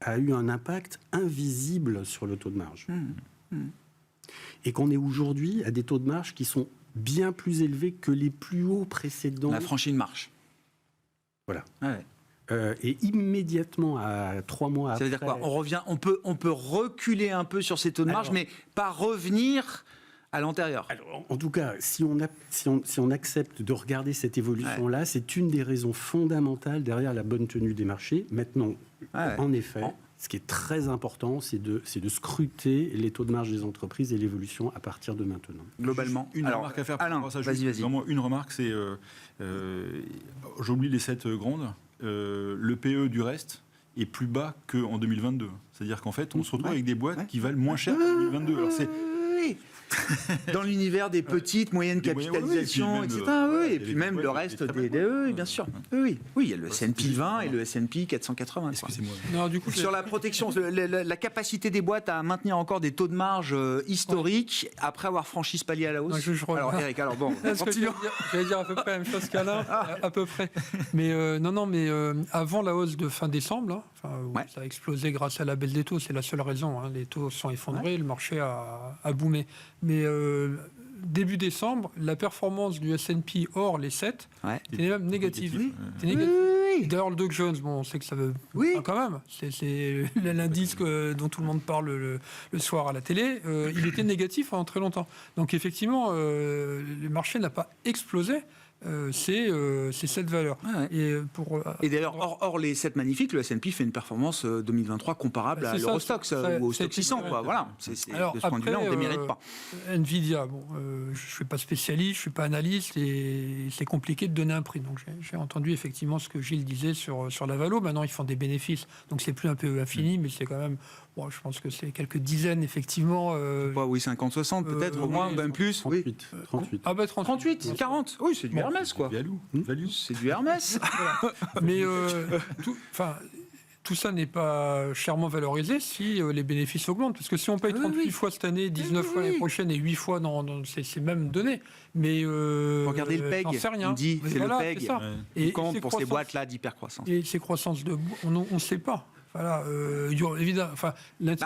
a eu un impact invisible sur le taux de marge. Et qu'on est aujourd'hui à des taux de marge qui sont bien plus élevés que les plus hauts précédents. On a franchi une marche. Voilà. Et immédiatement, à 3 mois après... Ça veut dire quoi? On peut reculer un peu sur ces taux de marge, mais pas revenir à l'antérieur. Alors, en tout cas, si on accepte de regarder cette évolution-là, c'est une des raisons fondamentales derrière la bonne tenue des marchés. Maintenant, en effet, ce qui est très important, c'est de scruter les taux de marge des entreprises et l'évolution à partir de maintenant. Globalement. Une remarque à faire. Alain, vas-y. Vraiment, une remarque, c'est... j'oublie les 7 grandes. Le PE du reste est plus bas qu'en 2022. C'est-à-dire qu'en fait, on se retrouve avec des boîtes qui valent moins cher qu'en 2022. Alors c'est... Dans l'univers des petites, moyennes capitalisations, etc. Et puis même le reste des bien sûr. Oui, il y a le S&P 20 et le S&P 480. Excusez-moi. Non, du coup, Sur la protection, la capacité des boîtes à maintenir encore des taux de marge historiques après avoir franchi ce palier à la hausse. Alors Eric, continuons. J'allais dire à peu près la même chose qu'Alain, à peu près. Mais avant la hausse de fin décembre, ça a explosé grâce à la baisse des taux, c'est la seule raison. Les taux sont effondrés, le marché a boomé. Mais début décembre, la performance du S&P hors les 7 était même négative. D'ailleurs, le Dow Jones, on sait que ça veut quand même. C'est l'indice dont tout le monde parle le soir à la télé. Il était négatif pendant très longtemps. Donc effectivement, le marché n'a pas explosé, c'est cette valeur. Ouais. Et d'ailleurs, hors les 7 magnifiques, le S&P fait une performance 2023 comparable à l'Eurostoxx ou au Stoxx 600. Voilà. Alors, de ce point de vue-là, on ne démérite pas. Nvidia, je ne suis pas spécialiste, je ne suis pas analyste et c'est compliqué de donner un prix. Donc j'ai entendu effectivement ce que Gilles disait sur la valo. Maintenant, ils font des bénéfices. Donc c'est plus un peu infini, mais c'est quand même... Bon, je pense que c'est quelques dizaines, effectivement. Oui, 50, 60 peut-être, au moins, même plus. 38. 38. Ah bah 38, 40. Oui, c'est du Hermès, quoi. Value. C'est du Hermès. Mais tout ça n'est pas chèrement valorisé si les bénéfices augmentent. Parce que si on paye 38 fois cette année, 19 fois l'année prochaine et 8 fois, c'est même donné. Mais regardez le PEG, j'en sais rien. on dit, c'est le PEG. Ça. Ouais. Et compte pour ces boîtes-là d'hypercroissance. Et ces croissances on ne sait pas. Voilà, évidemment. Enfin,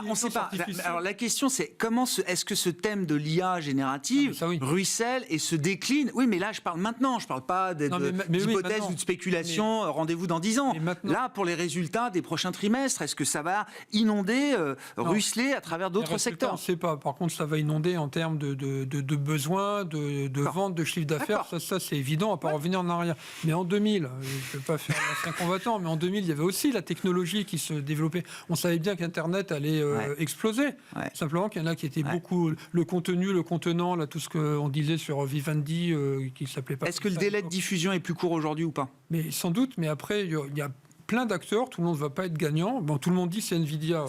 on sait pas. Alors la question, c'est comment est-ce que ce thème de l'IA générative ruisselle et se décline? Oui, mais là, je parle maintenant. Je parle pas d'hypothèses ou de spéculation. Rendez-vous dans 10 ans. Là, pour les résultats des prochains trimestres, est-ce que ça va inonder, ruisseler à travers d'autres secteurs? On ne sait pas. Par contre, ça va inonder en termes de besoins, de vente, de chiffre d'affaires. Ça, c'est évident. On va pas revenir en arrière. Mais en 2000, je ne vais pas faire l'ancien combattant, mais en 2000, il y avait aussi la technologie qui se développer. On savait bien qu'Internet allait exploser. Simplement qu'il y en a qui étaient beaucoup... Le contenu, le contenant, là, tout ce qu'on disait sur Vivendi, qui s'appelait pas... Est-ce que le délai de diffusion est plus court aujourd'hui ou pas? Mais sans doute, mais après, il y a plein d'acteurs, tout le monde ne va pas être gagnant. Bon, tout le monde dit c'est Nvidia.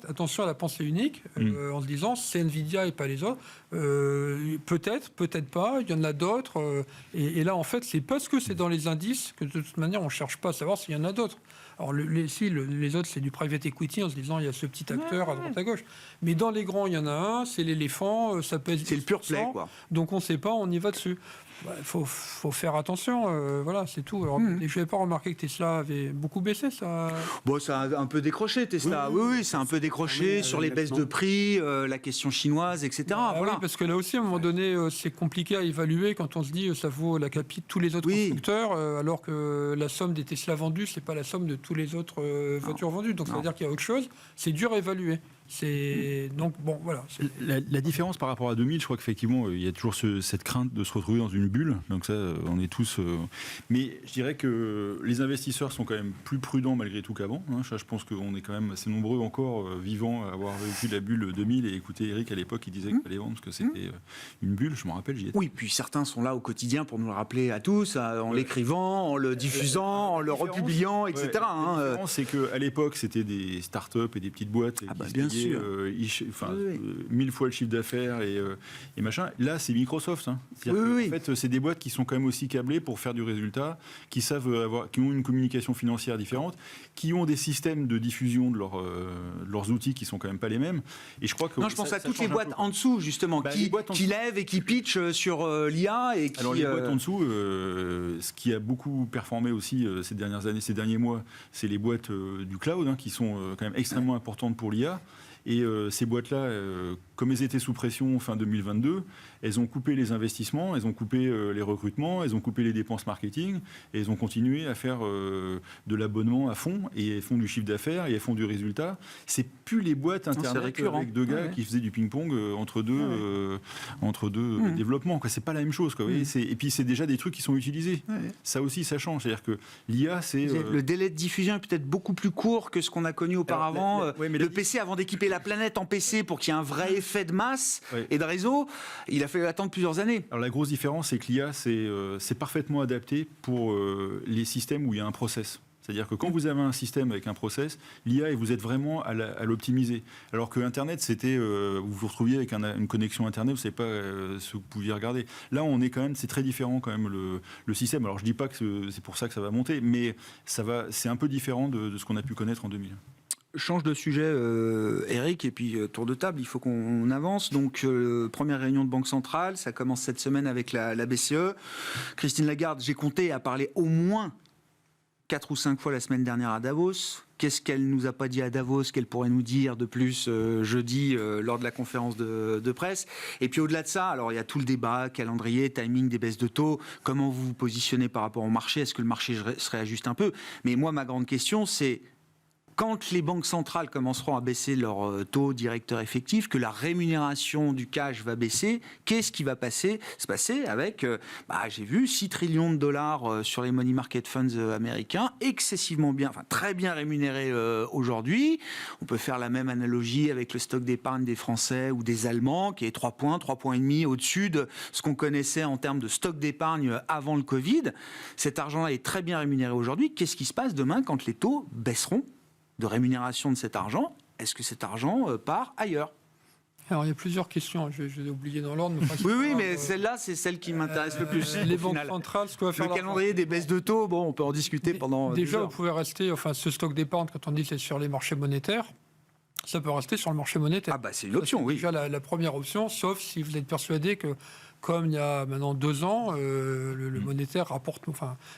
Attention à la pensée unique, en se disant c'est Nvidia et pas les autres. Peut-être pas, il y en a d'autres. Et là, en fait, c'est parce que c'est dans les indices que de toute manière, on ne cherche pas à savoir s'il y en a d'autres. Alors, les autres, c'est du private equity en se disant il y a ce petit acteur à droite à gauche. Mais dans les grands, il y en a un, c'est l'éléphant, ça pèse. C'est le pur play, quoi. Donc, on ne sait pas, on y va dessus. Il faut faire attention, voilà, c'est tout. Alors, je n'avais pas remarqué que Tesla avait beaucoup baissé, ça. Bon, ça a un peu décroché, Tesla. Oui, c'est un peu décroché sur les baisses de prix, la question chinoise, etc. Oui, parce que là aussi, à un moment donné, c'est compliqué à évaluer quand on se dit ça vaut la capi de tous les autres constructeurs, alors que la somme des Tesla vendus, c'est pas la somme de tous les autres voitures vendues. Donc, ça veut dire qu'il y a autre chose. C'est dur à évaluer. Donc, bon, voilà. La différence par rapport à 2000, je crois qu'effectivement, il y a toujours cette crainte de se retrouver dans une bulle. Donc ça, on est tous... Mais je dirais que les investisseurs sont quand même plus prudents malgré tout qu'avant. Je pense qu'on est quand même assez nombreux encore vivants à avoir vécu la bulle 2000. Et écoutez, Eric, à l'époque, il disait qu'il fallait vendre parce que c'était une bulle. Je me rappelle, j'y étais. Oui, puis certains sont là au quotidien pour nous le rappeler à tous, en l'écrivant, en le diffusant, en le republiant, etc. La différence, c'est qu'à l'époque, c'était des start-up et des petites boîtes. Bien sûr. 1000 fois le chiffre d'affaires et machin. Là, c'est Microsoft. En fait, c'est des boîtes qui sont quand même aussi câblées pour faire du résultat, qui ont une communication financière différente, qui ont des systèmes de diffusion de leurs outils qui sont quand même pas les mêmes. Et je crois que je pense à toutes les boîtes en dessous, justement, qui lèvent et qui pitchent sur l'IA et qui. Alors les boîtes en dessous, ce qui a beaucoup performé aussi ces dernières années, ces derniers mois, c'est les boîtes du cloud qui sont quand même extrêmement importantes pour l'IA. Et ces boîtes-là, comme elles étaient sous pression fin 2022, elles ont coupé les investissements, elles ont coupé les recrutements, elles ont coupé les dépenses marketing, et elles ont continué à faire de l'abonnement à fond, et elles font du chiffre d'affaires, et elles font du résultat. C'est plus les boîtes Internet avec deux gars qui faisaient du ping-pong entre deux développements. C'est pas la même chose. Et puis c'est déjà des trucs qui sont utilisés. Ça aussi, ça change. C'est-à-dire que l'IA, c'est... Le délai de diffusion est peut-être beaucoup plus court que ce qu'on a connu auparavant. Le PC, avant d'équiper la planète en PC pour qu'il y ait un vrai effet de masse et de réseau, il a fallu attendre plusieurs années. Alors la grosse différence, c'est que l'IA, c'est parfaitement adapté pour les systèmes où il y a un process. C'est-à-dire que quand vous avez un système avec un process, l'IA, et vous êtes vraiment à l'optimiser. Alors que Internet, c'était, vous vous retrouviez avec une connexion Internet, vous ne savez pas ce que vous pouviez regarder. Là, on est quand même, c'est très différent quand même le système. Alors je ne dis pas que c'est pour ça que ça va monter, mais c'est un peu différent de ce qu'on a pu connaître en 2000. Change de sujet, Eric, et puis tour de table, il faut qu'on avance. Donc, première réunion de Banque Centrale, ça commence cette semaine avec la BCE. Christine Lagarde, j'ai compté, a parlé au moins 4 ou 5 fois la semaine dernière à Davos. Qu'est-ce qu'elle nous a pas dit à Davos, qu'elle pourrait nous dire de plus jeudi lors de la conférence de presse? Et puis au-delà de ça, alors il y a tout le débat, calendrier, timing des baisses de taux, comment vous vous positionnez par rapport au marché, est-ce que le marché se réajuste un peu? Mais moi, ma grande question, c'est quand les banques centrales commenceront à baisser leur taux directeur effectif, que la rémunération du cash va baisser, qu'est-ce qui va se passer avec, j'ai vu 6 trillions de dollars sur les money market funds américains, excessivement bien, très bien rémunérés aujourd'hui. On peut faire la même analogie avec le stock d'épargne des Français ou des Allemands, qui est 3 points et demi au-dessus de ce qu'on connaissait en termes de stock d'épargne avant le Covid. Cet argent-là est très bien rémunéré aujourd'hui. Qu'est-ce qui se passe demain quand les taux baisseront de rémunération de cet argent? Est-ce que cet argent part ailleurs? Alors, il y a plusieurs questions, je vais oublier dans l'ordre. Oui, mais celle-là, c'est celle qui m'intéresse le plus. Les banques centrales, ce qu'on va faire... Le calendrier des baisses de taux, on peut en discuter pendant Déjà, des heures. vous pouvez rester, ce stock d'épargne, quand on dit que c'est sur les marchés monétaires, ça peut rester sur le marché monétaire. C'est une option, oui. Déjà la première option, sauf si vous êtes persuadé que, comme il y a maintenant 2 ans, le monétaire rapporte,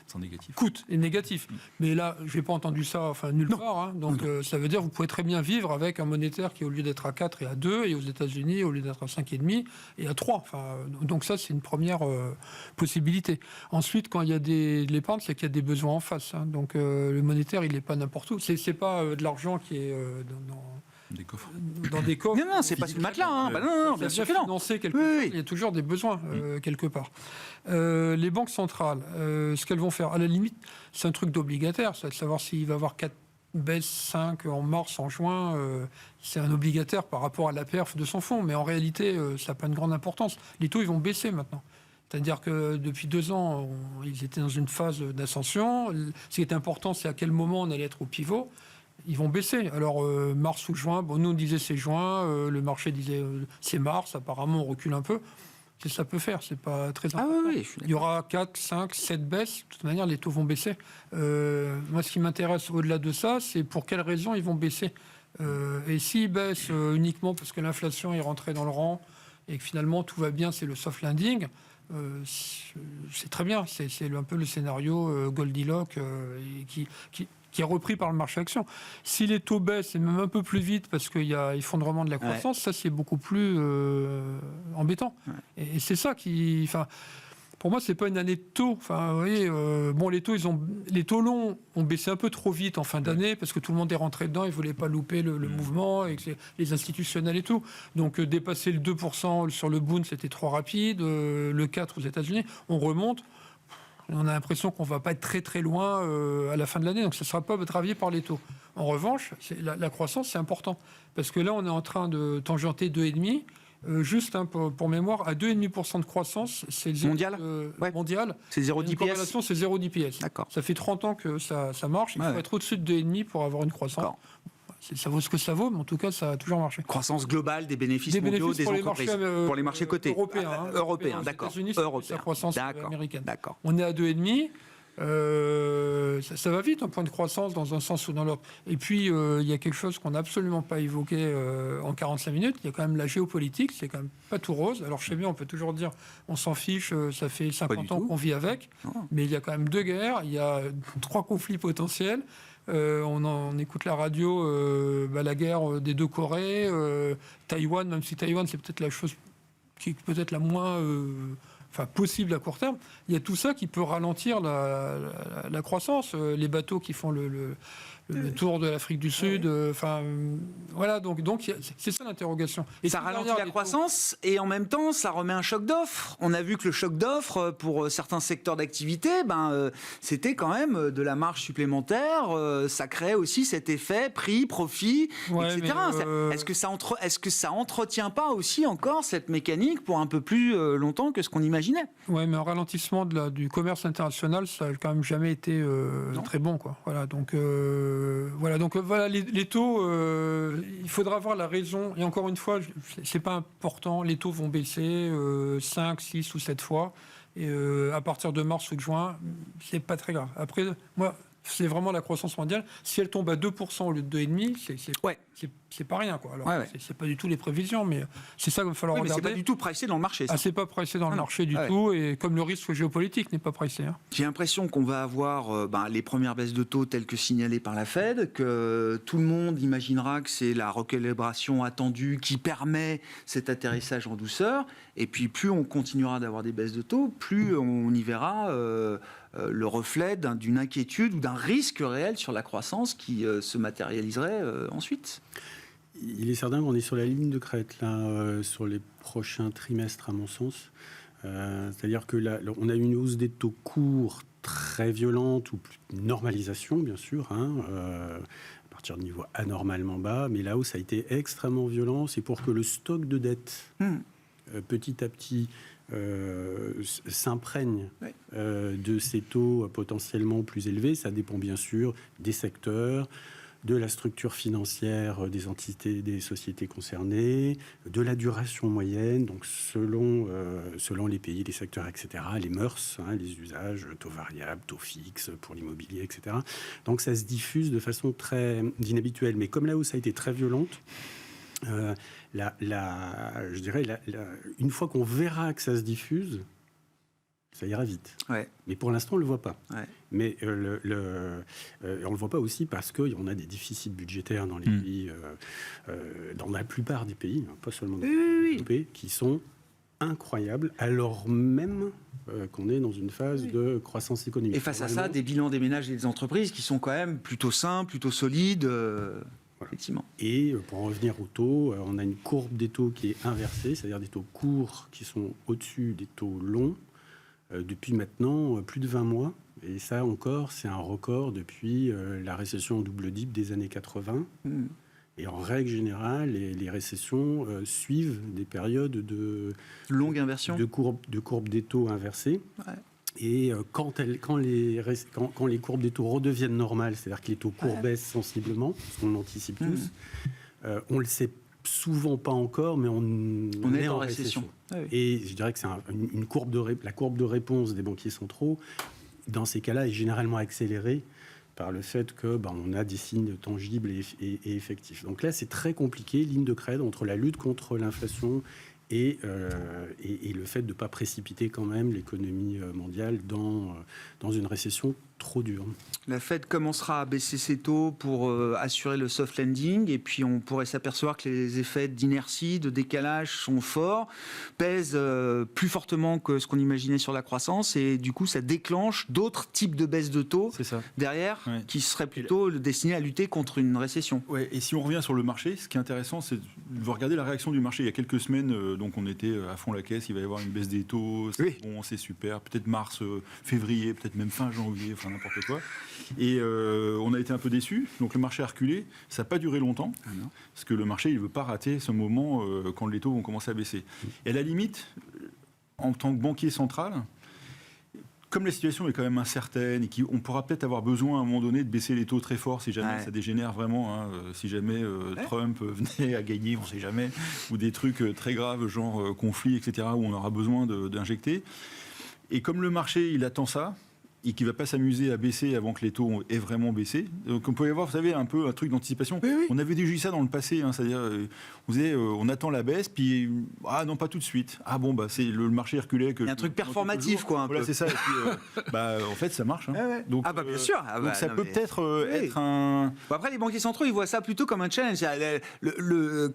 C'est négatif. coûte, est négatif. Mais là, je n'ai pas entendu ça nulle part. Donc ça veut dire que vous pouvez très bien vivre avec un monétaire qui, au lieu d'être à 4, est à 2, et aux États-Unis, au lieu d'être à 5,5, est à 3. Donc ça, c'est une première possibilité. Ensuite, quand il y a de l'épargne, c'est qu'il y a des besoins en face. Donc le monétaire, il n'est pas n'importe où. C'est pas de l'argent qui est Des coffres. dans des coffres. Non, c'est pas sur le matelas. Non, bien sûr que non. Financer quelque part. Il y a toujours des besoins quelque part. Les banques centrales, ce qu'elles vont faire, à la limite, c'est un truc d'obligataire, c'est de savoir s'il va y avoir 4 baisses, 5 en mars, en juin. C'est un obligataire par rapport à la perf de son fonds, mais en réalité, ça n'a pas une grande importance. Les taux, ils vont baisser maintenant. C'est-à-dire que depuis 2 ans, ils étaient dans une phase d'ascension. Ce qui est important, c'est à quel moment on allait être au pivot. Ils vont baisser. Alors, mars ou juin, nous on disait c'est juin, le marché disait c'est mars, apparemment on recule un peu. Ça peut faire, c'est pas très important. Il y aura 4, 5, 7 baisses, de toute manière les taux vont baisser. Moi, ce qui m'intéresse au-delà de ça, c'est pour quelles raisons ils vont baisser. Et s'ils baissent uniquement parce que l'inflation est rentrée dans le rang et que finalement tout va bien, c'est le soft landing, c'est très bien. C'est un peu le scénario Goldilocks qui est repris par le marché action. Si les taux baissent, et même un peu plus vite, parce qu'il y a effondrement de la croissance, ça c'est beaucoup plus embêtant. Ouais. Et c'est ça qui... Pour moi, c'est pas une année de taux. Vous voyez, les taux longs ont baissé un peu trop vite en fin d'année, parce que tout le monde est rentré dedans, ils ne voulaient pas louper le mouvement, et que les institutionnels et tout. Donc dépasser le 2% sur le Bund, c'était trop rapide. Le 4% aux États-Unis, on remonte. On a l'impression qu'on ne va pas être très très loin à la fin de l'année, donc ça ne sera pas travaillé par les taux. En revanche, la croissance, c'est important. Parce que là, on est en train de tangenter 2,5%. Juste pour mémoire, à 2,5% de croissance, c'est mondial. Mondial. C'est 0,10 PS. Corrélation, c'est 0,10 PS. D'accord. Ça fait 30 ans que ça marche. Il faut être au-dessus de 2,5% pour avoir une croissance. D'accord. Ça vaut ce que ça vaut, mais en tout cas, ça a toujours marché. Croissance globale des bénéfices mondiaux des entreprises. Pour les marchés cotés. Européens, d'accord. La croissance américaine. D'accord. On est à 2,5%. Ça va vite, un point de croissance dans un sens ou dans l'autre. Et puis, il y a quelque chose qu'on n'a absolument pas évoqué en 45 minutes. Il y a quand même la géopolitique, c'est quand même pas tout rose. Alors, je sais bien, on peut toujours dire, on s'en fiche, ça fait 50 ans qu'on vit avec. Mais il y a quand même 2 guerres, il y a 3 conflits potentiels. On écoute la radio, la guerre des 2 Corées, Taïwan, même si Taïwan, c'est peut-être la chose qui est peut-être la moins... possible à court terme, il y a tout ça qui peut ralentir la croissance. Les bateaux qui font le tour de l'Afrique du Sud, voilà, donc c'est ça l'interrogation. Et ça ralentit la croissance et en même temps, ça remet un choc d'offres. On a vu que le choc d'offres, pour certains secteurs d'activité, c'était quand même de la marge supplémentaire. Ça crée aussi cet effet prix, profit, etc. Est-ce que ça entretient pas aussi encore cette mécanique pour un peu plus longtemps que ce qu'on imaginait? Oui, mais un ralentissement du commerce international, ça n'a quand même jamais été très bon, quoi. Voilà, donc les taux, il faudra voir la raison. Et encore une fois, c'est pas important. Les taux vont baisser 5, 6 ou 7 fois. Et à partir de mars ou de juin, c'est pas très grave. Après, moi, c'est vraiment la croissance mondiale. Si elle tombe à 2% au lieu de 2,5%, c'est pas rien, quoi. Alors, c'est pas du tout les prévisions, mais c'est ça qu'il va falloir regarder. C'est pas du tout pricé dans le marché. Ça. C'est pas pricé dans le marché du tout, et comme le risque géopolitique n'est pas pricé. J'ai l'impression qu'on va avoir les premières baisses de taux telles que signalées par la Fed, que tout le monde imaginera que c'est la recalibration attendue qui permet cet atterrissage en douceur. Et puis plus on continuera d'avoir des baisses de taux, plus on y verra le reflet d'une inquiétude ou d'un risque réel sur la croissance qui se matérialiserait ensuite. Il est certain qu'on est sur la ligne de crête là, sur les prochains trimestres, à mon sens. C'est-à-dire que là, on a une hausse des taux courts très violente, ou une normalisation, bien sûr, à partir de niveaux anormalement bas. Mais là où ça a été extrêmement violent, c'est pour que le stock de dette, petit à petit, s'imprègne de ces taux potentiellement plus élevés. Ça dépend bien sûr des secteurs, de la structure financière des entités, des sociétés concernées, de la duration moyenne, donc selon les pays, les secteurs, etc., les mœurs, les usages, taux variables, taux fixes pour l'immobilier, etc. Donc ça se diffuse de façon très inhabituelle. Mais comme la hausse a été très violente, je dirais, une fois qu'on verra que ça se diffuse, ça ira vite. Ouais. Mais pour l'instant, on ne le voit pas. Ouais. Mais on ne le voit pas aussi parce qu'on a des déficits budgétaires dans les pays, dans la plupart des pays, pas seulement dans les pays, qui sont incroyables, alors même qu'on est dans une phase de croissance économique. Et face à ça, des bilans des ménages et des entreprises qui sont quand même plutôt sains, plutôt solides. Effectivement. Et pour en revenir aux taux, on a une courbe des taux qui est inversée, c'est-à-dire des taux courts qui sont au-dessus des taux longs, depuis maintenant plus de 20 mois. Et ça encore, c'est un record depuis la récession double dip des années 80. Et en règle générale, les récessions suivent des périodes de longue inversion, de courbes des taux inversées. Ouais. Et quand les courbes des taux redeviennent normales, c'est-à-dire que les taux courts baissent sensiblement, ce qu'on anticipe tous, on le sait souvent pas encore, mais on est en récession. Ah oui. Et je dirais que c'est la courbe de réponse des banquiers centraux, dans ces cas-là, est généralement accélérée par le fait que on a des signes tangibles et effectifs. Donc là, c'est très compliqué, ligne de crête entre la lutte contre l'inflation et le fait de ne pas précipiter quand même l'économie mondiale dans une récession trop dure. La Fed commencera à baisser ses taux pour assurer le soft landing, et puis on pourrait s'apercevoir que les effets d'inertie, de décalage sont forts, pèsent plus fortement que ce qu'on imaginait sur la croissance, et du coup ça déclenche d'autres types de baisses de taux derrière, qui seraient plutôt destinés à lutter contre une récession. Ouais, et si on revient sur le marché, ce qui est intéressant, c'est de regarder la réaction du marché. Il y a quelques semaines, donc on était à fond la caisse, il va y avoir une baisse des taux, c'est bon, c'est super, peut-être mars, février, peut-être même fin janvier, enfin n'importe quoi. Et on a été un peu déçus, donc le marché a reculé. Ça n'a pas duré longtemps, parce que le marché il ne veut pas rater ce moment quand les taux vont commencer à baisser. Et à la limite, en tant que banquier central, comme la situation est quand même incertaine et qu'on pourra peut-être avoir besoin à un moment donné de baisser les taux très fort si jamais ça dégénère vraiment, si jamais Trump venait à gagner, on ne sait jamais, ou des trucs très graves, genre conflit, etc., où on aura besoin d'injecter. Et comme le marché, il attend ça, et qui ne va pas s'amuser à baisser avant que les taux aient vraiment baissé. Donc on peut y avoir, vous savez, un peu un truc d'anticipation. On avait déjà eu ça dans le passé, c'est-à-dire on disait on attend la baisse, puis non, pas tout de suite. Ah bon, c'est le marché reculait. Il y a un truc performatif, quoi. Voilà, c'est ça. Et puis, en fait, ça marche. Donc, bien sûr. Donc ça peut peut-être être un... Après, les banquiers centraux, ils voient ça plutôt comme un challenge. Le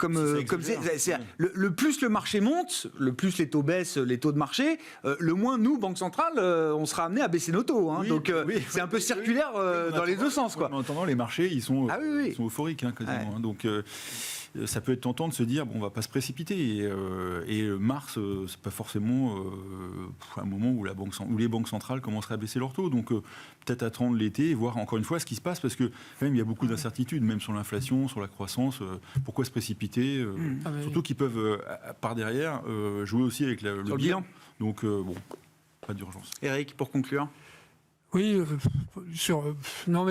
plus le marché monte, le plus les taux baissent, les taux de marché, le moins nous, Banque centrale, on sera amené à baisser nos taux. Donc c'est un peu circulaire dans les deux sens, quoi. En attendant, les marchés, ils sont euphoriques, quasiment. Donc ça peut être tentant de se dire on va pas se précipiter. Et mars, c'est pas forcément un moment où les banques centrales commenceraient à baisser leurs taux. Donc peut-être attendre l'été et voir encore une fois ce qui se passe, parce que quand même il y a beaucoup d'incertitudes, même sur l'inflation, sur la croissance. Pourquoi se précipiter surtout qu'ils peuvent par derrière jouer aussi avec le bilan. Donc pas d'urgence. Eric, pour conclure. Oui, non,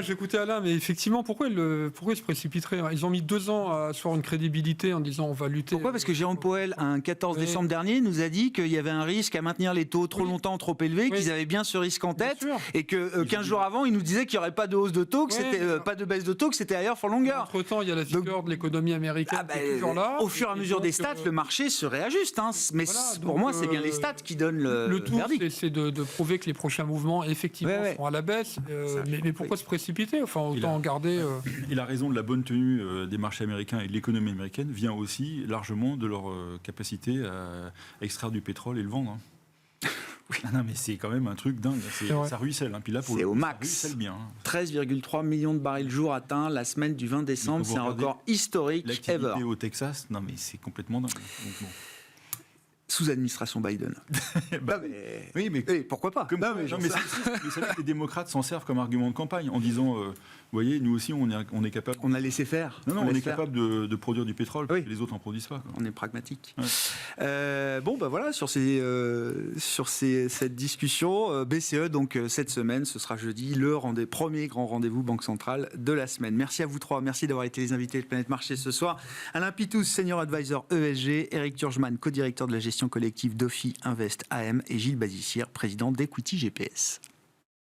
j'écoutais Alain, mais effectivement, pourquoi ils se précipiteraient ? Ils ont mis 2 ans à asseoir une crédibilité en disant on va lutter. Pourquoi ? Parce que Jérôme Powell, un 14 décembre dernier, nous a dit qu'il y avait un risque à maintenir les taux trop longtemps, trop élevés, qu'ils avaient bien ce risque en tête, et que 15 jours avant, il nous disait qu'il n'y aurait pas de hausse de taux, que c'était pas de baisse de taux, que c'était ailleurs for longer. Entre-temps, il y a la vigueur de l'économie américaine qui est toujours là. Au fur et à mesure des stats, le marché se réajuste. Mais pour moi, c'est bien les stats qui donnent le tout, verdict. c'est de prouver que les les prochains mouvements, effectivement, seront à la baisse. Mais pourquoi se précipiter? Enfin, autant garder... Et la raison de la bonne tenue des marchés américains et de l'économie américaine vient aussi largement de leur capacité à extraire du pétrole et le vendre. Oui. Non, mais c'est quand même un truc dingue. Ça ruisselle. Hein. Puis là, pour c'est au max. Ça ruisselle bien. 13,3 millions de barils jour atteints la semaine du 20 décembre. C'est un record historique ever. L'activité au Texas, non mais c'est complètement dingue. Donc, bon. Sous administration Biden. Oui, mais pourquoi pas? Vous savez que les démocrates s'en servent comme argument de campagne en disant, vous voyez, nous aussi, on est capable. On a laissé faire. On est capable de produire du pétrole. Oui. Les autres n'en produisent pas. Quoi. On est pragmatique. Ouais. Voilà, sur cette discussion, BCE, donc cette semaine, ce sera jeudi, le premier grand rendez-vous Banque Centrale de la semaine. Merci à vous trois. Merci d'avoir été les invités de Planète Marché ce soir. Alain Pitous, Senior Advisor ESG, Eric Turgeman, co-directeur de la gestion collective d'Ophi Invest AM et Gilles Bazissière, président d'Equity GPS.